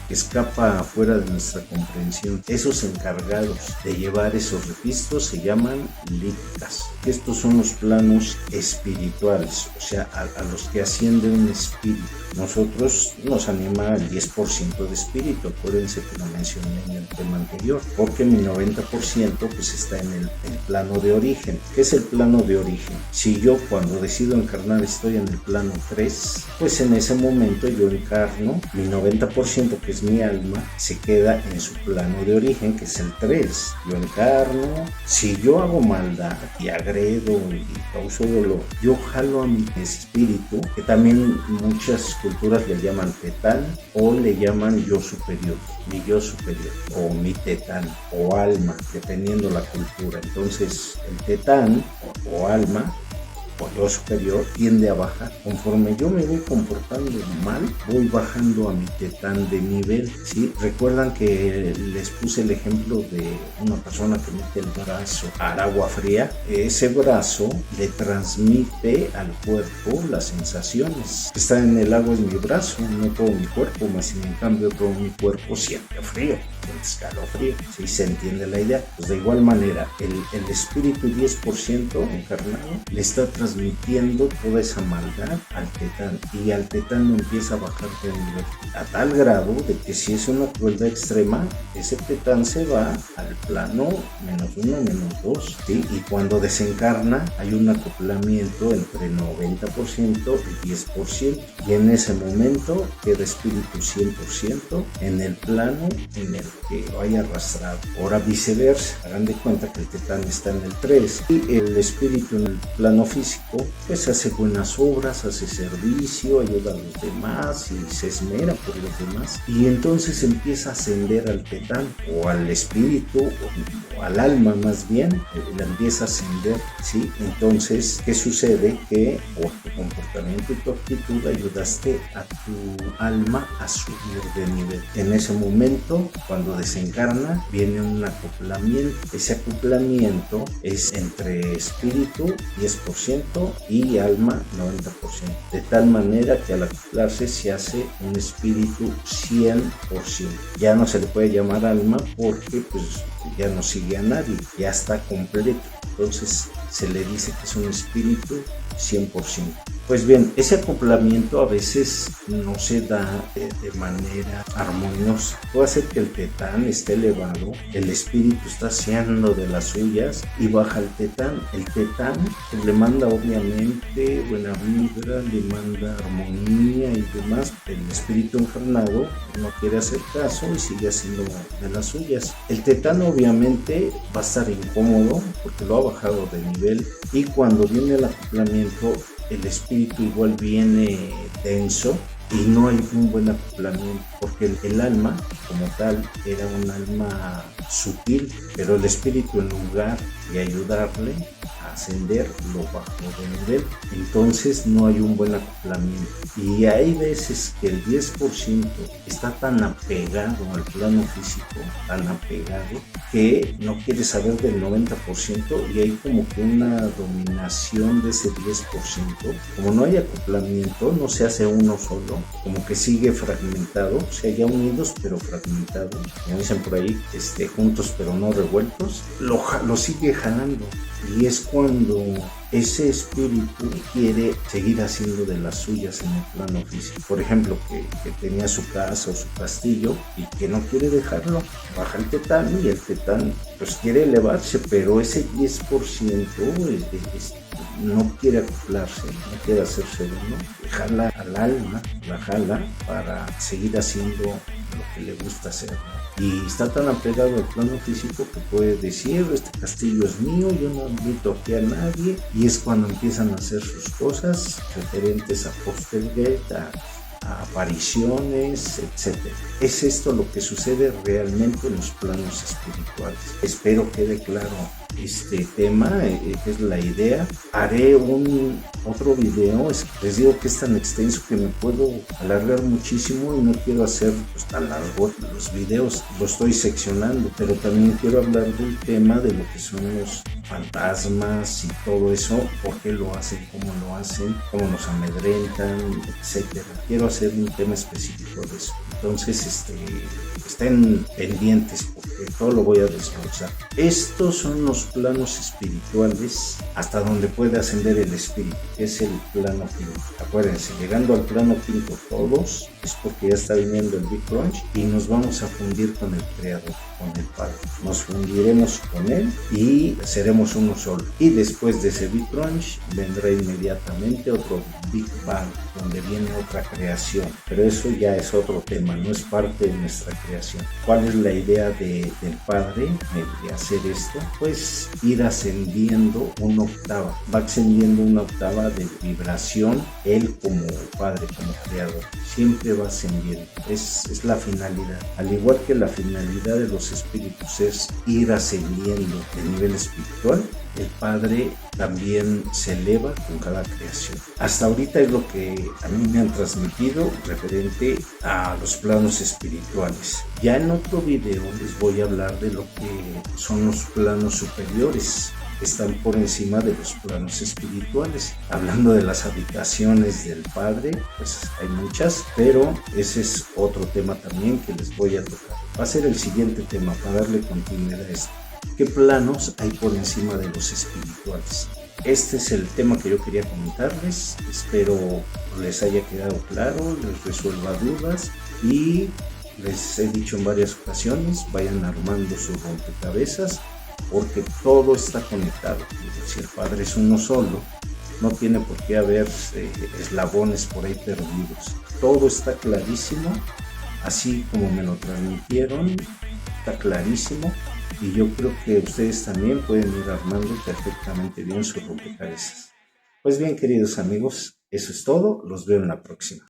que escapa fuera de nuestra comprensión. Esos encargados de llevar esos registros se llaman lípicas. Estos son los planos espirituales, o sea, a los que asciende un espíritu. Nosotros nos anima el 10% de espíritu, acuérdense que lo mencioné en el tema anterior, porque mi 90% pues está en el plano de origen. ¿Qué es el plano de origen? Si yo cuando decido encarnar estoy en el plano 3, pues en ese momento yo encarno, mi 90% que es mi alma, se queda en su plano de origen, que es el 3. Yo encarno, si yo hago maldad y agredo y causo dolor, yo jalo a mi espíritu, que también muchas culturas le llaman tetán o le llaman yo superior, mi yo superior o mi tetán o alma, dependiendo la cultura. Entonces el tetán o alma o yo superior tiende a bajar. Conforme yo me voy comportando mal, voy bajando a mi tetán de nivel, ¿sí? Recuerdan que les puse el ejemplo de una persona que mete el brazo al agua fría. Ese brazo le transmite al cuerpo las sensaciones. Está en el agua es mi brazo, no todo mi cuerpo, más sin en cambio todo mi cuerpo siente frío, siente escalofrío. ¿Sí se entiende la idea? Pues de igual manera, el espíritu 10% encarnado le está transmitiendo toda esa maldad al tetán, y al tetán no empieza a bajar de nivel a tal grado de que si es una crueldad extrema, ese tetán se va al plano -1, -2, ¿sí? Y cuando desencarna hay un acoplamiento entre 90% y 10%, y en ese momento queda espíritu 100% en el plano en el que lo haya arrastrado. Ahora viceversa, hagan de cuenta que el tetán está en el 3 y el espíritu en el plano físico pues hace buenas obras, hace servicio, ayuda a los demás y se esmera por los demás, y entonces empieza a ascender al tetán o al espíritu o al alma más bien, la empieza a ascender, ¿sí? Entonces, ¿qué sucede? Que por tu comportamiento y tu actitud ayudaste a tu alma a subir de nivel. En ese momento, cuando desencarna, viene un acoplamiento. Ese acoplamiento es entre espíritu 10% y alma 90%, de tal manera que al acoplarse se hace un espíritu 100%. Ya no se le puede llamar alma porque pues ya no sigue a nadie, ya está completo. Entonces se le dice que es un espíritu 100%. Pues bien, ese acoplamiento a veces no se da de manera armoniosa. Puede ser que el tetán esté elevado, el espíritu está haciendo de las suyas y baja el tetán. El tetán le manda obviamente buena vibra, le manda armonía y demás. El espíritu encarnado no quiere hacer caso y sigue haciendo de las suyas. El tetán obviamente va a estar incómodo porque lo ha bajado de nivel, y cuando viene el acoplamiento el espíritu igual viene denso y no hay un buen acoplamiento, porque el alma como tal era un alma sutil, pero el espíritu, en lugar de ayudarle a ascender, lo bajó de nivel. Entonces no hay un buen acoplamiento, y hay veces que el 10% está tan apegado al plano físico, tan apegado, que no quiere saber del 90%, y hay como que una dominación de ese 10%. Como no hay acoplamiento, no se hace uno solo, como que sigue fragmentado, o sea, ya unidos pero fragmentados, como dicen por ahí, juntos pero no revueltos, lo sigue jalando. Y es cuando ese espíritu quiere seguir haciendo de las suyas en el plano físico. Por ejemplo, que tenía su casa o su castillo y que no quiere dejarlo. Baja el tetán y el tetán pues quiere elevarse, pero ese 10% no quiere acoplarse, no quiere hacerse uno. Jala al alma, la jala para seguir haciendo lo que le gusta hacer, ¿no? Y está tan apegado al plano físico que puede decir: este castillo es mío, yo no invito aquí a nadie, y es cuando empiezan a hacer sus cosas referentes a Poltergeist, a apariciones, etc. Es esto lo que sucede realmente en los planos espirituales. Espero quede claro este tema, que es la idea. Haré otro video. Les digo que es tan extenso que me puedo alargar muchísimo y no quiero hacer pues tan largo los videos. Lo estoy seccionando, pero también quiero hablar del tema de lo que son los fantasmas y todo eso, por qué lo hacen, cómo nos amedrentan, etcétera. Quiero hacer un tema específico de eso. Entonces, estén pendientes porque todo lo voy a desglosar. Estos son los planos espirituales hasta donde puede ascender el espíritu, que es el plano quinto. Acuérdense, llegando al plano quinto todos, es porque ya está viniendo el Big Crunch y nos vamos a fundir con el Creador, con el Padre. Nos fundiremos con Él y seremos uno solo. Y después de ese Big Crunch vendrá inmediatamente otro Big Bang, donde viene otra creación. Pero eso ya es otro tema, no es parte de nuestra creación. ¿Cuál es la idea del Padre de hacer esto? Pues ir ascendiendo una octava. Va ascendiendo una octava de vibración, Él como Padre, como Creador. Siempre va ascendiendo. Es la finalidad. Al igual que la finalidad de los espíritus es ir ascendiendo de nivel espiritual, el Padre también se eleva con cada creación. Hasta ahorita es lo que a mí me han transmitido referente a los planos espirituales. Ya en otro video les voy a hablar de lo que son los planos superiores, que están por encima de los planos espirituales. Hablando de las habitaciones del Padre, pues hay muchas, pero ese es otro tema también que les voy a tocar. Va a ser el siguiente tema para darle continuidad a esto. ¿Qué planos hay por encima de los espirituales? Este es el tema que yo quería comentarles. Espero les haya quedado claro, les resuelva dudas, y les he dicho en varias ocasiones, vayan armando su rompecabezas porque todo está conectado. Si el Padre es uno solo, no tiene por qué haber eslabones por ahí perdidos. Todo está clarísimo, así como me lo transmitieron, está clarísimo. Y yo creo que ustedes también pueden ir armando perfectamente bien su rompecabezas. Pues bien, queridos amigos, eso es todo. Los veo en la próxima.